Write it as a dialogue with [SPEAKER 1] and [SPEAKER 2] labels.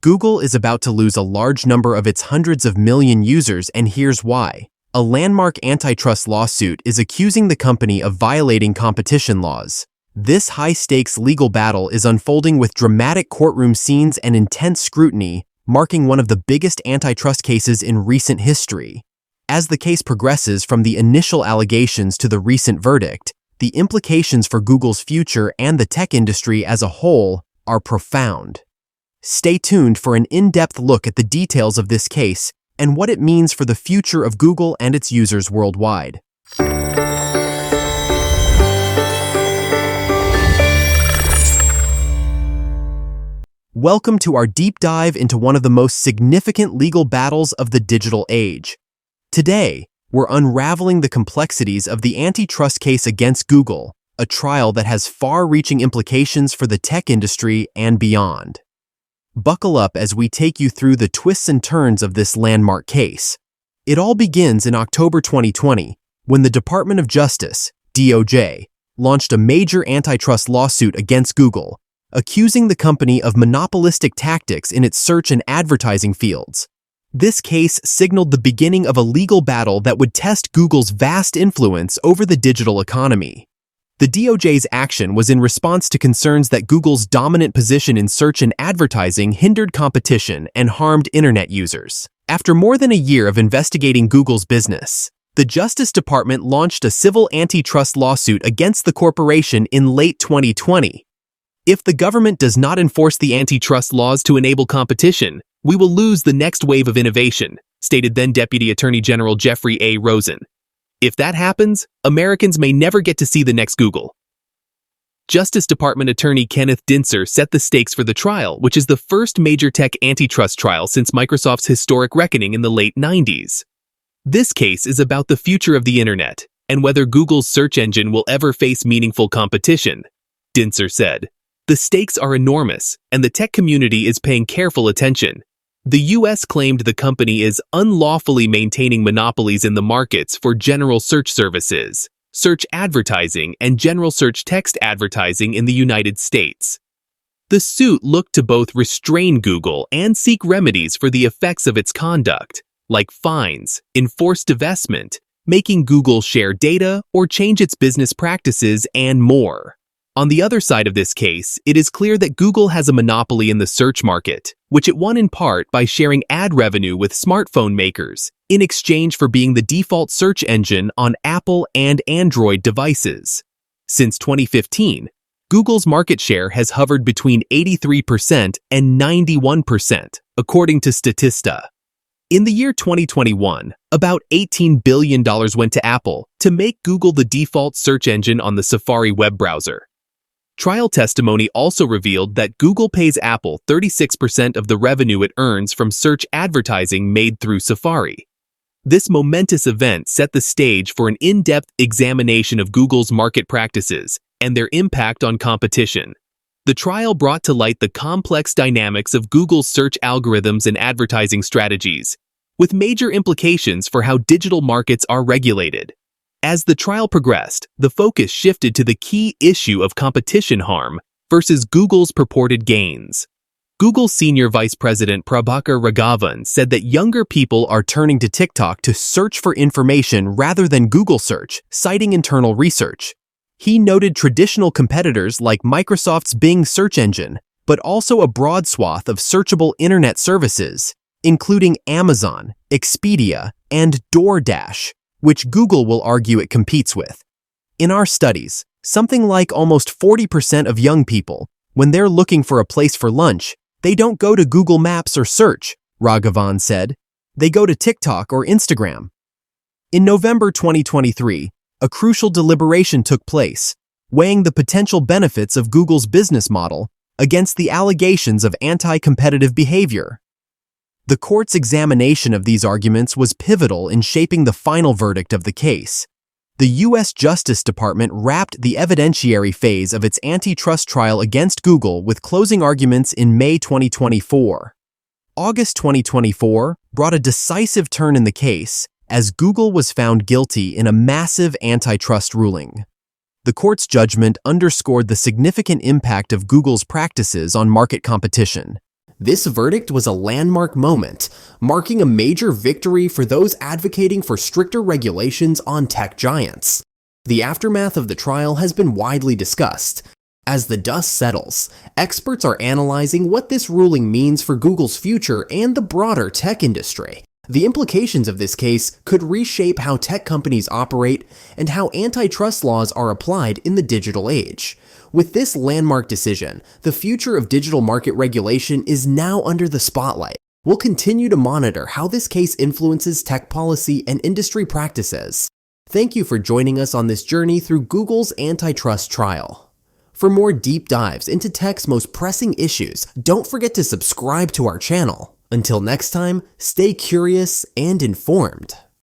[SPEAKER 1] Google is about to lose a large number of its hundreds of million users, and here's why. A landmark antitrust lawsuit is accusing the company of violating competition laws. This high-stakes legal battle is unfolding with dramatic courtroom scenes and intense scrutiny, marking one of the biggest antitrust cases in recent history. As the case progresses from the initial allegations to the recent verdict, the implications for Google's future and the tech industry as a whole are profound. Stay tuned for an in-depth look at the details of this case and what it means for the future of Google and its users worldwide. Welcome to our deep dive into one of the most significant legal battles of the digital age. Today, we're unraveling the complexities of the antitrust case against Google, a trial that has far-reaching implications for the tech industry and beyond. Buckle up as we take you through the twists and turns of this landmark case. It all begins in October 2020, when the Department of Justice, DOJ, launched a major antitrust lawsuit against Google, accusing the company of monopolistic tactics in its search and advertising fields. This case signaled the beginning of a legal battle that would test Google's vast influence over the digital economy. The DOJ's action was in response to concerns that Google's dominant position in search and advertising hindered competition and harmed internet users. After more than a year of investigating Google's business, the Justice Department launched a civil antitrust lawsuit against the corporation in late 2020. If the government does not enforce the antitrust laws to enable competition, we will lose the next wave of innovation, stated then Deputy Attorney General Jeffrey A. Rosen. If that happens, Americans may never get to see the next Google. Justice Department Attorney Kenneth Dinser set the stakes for the trial, which is the first major tech antitrust trial since Microsoft's historic reckoning in the late 90s. This case is about the future of the internet and whether Google's search engine will ever face meaningful competition. Dinser said, "The stakes are enormous, and the tech community is paying careful attention." The U.S. claimed the company is unlawfully maintaining monopolies in the markets for general search services, search advertising, and general search text advertising in the United States. The suit looked to both restrain Google and seek remedies for the effects of its conduct, like fines, enforced divestment, making Google share data or change its business practices, and more. On the other side of this case, it is clear that Google has a monopoly in the search market, which it won in part by sharing ad revenue with smartphone makers, in exchange for being the default search engine on Apple and Android devices. Since 2015, Google's market share has hovered between 83% and 91%, according to Statista. In the year 2021, about $18 billion went to Apple to make Google the default search engine on the Safari web browser. Trial testimony also revealed that Google pays Apple 36% of the revenue it earns from search advertising made through Safari. This momentous event set the stage for an in-depth examination of Google's market practices and their impact on competition. The trial brought to light the complex dynamics of Google's search algorithms and advertising strategies, with major implications for how digital markets are regulated. As the trial progressed, the focus shifted to the key issue of competition harm versus Google's purported gains. Google's senior vice president Prabhakar Raghavan said that younger people are turning to TikTok to search for information rather than Google search, citing internal research. He noted traditional competitors like Microsoft's Bing search engine, but also a broad swath of searchable internet services, including Amazon, Expedia, and DoorDash, which Google will argue it competes with. In our studies, something like almost 40% of young people, when they're looking for a place for lunch, they don't go to Google Maps or search, Raghavan said. They go to TikTok or Instagram. In November 2023, a crucial deliberation took place, weighing the potential benefits of Google's business model against the allegations of anti-competitive behavior. The court's examination of these arguments was pivotal in shaping the final verdict of the case. The U.S. Justice Department wrapped the evidentiary phase of its antitrust trial against Google with closing arguments in May 2024. August 2024 brought a decisive turn in the case as Google was found guilty in a massive antitrust ruling. The court's judgment underscored the significant impact of Google's practices on market competition. This verdict was a landmark moment, marking a major victory for those advocating for stricter regulations on tech giants. The aftermath of the trial has been widely discussed. As the dust settles, experts are analyzing what this ruling means for Google's future and the broader tech industry. The implications of this case could reshape how tech companies operate and how antitrust laws are applied in the digital age. With this landmark decision, the future of digital market regulation is now under the spotlight. We'll continue to monitor how this case influences tech policy and industry practices. Thank you for joining us on this journey through Google's antitrust trial. For more deep dives into tech's most pressing issues, don't forget to subscribe to our channel. Until next time, stay curious and informed.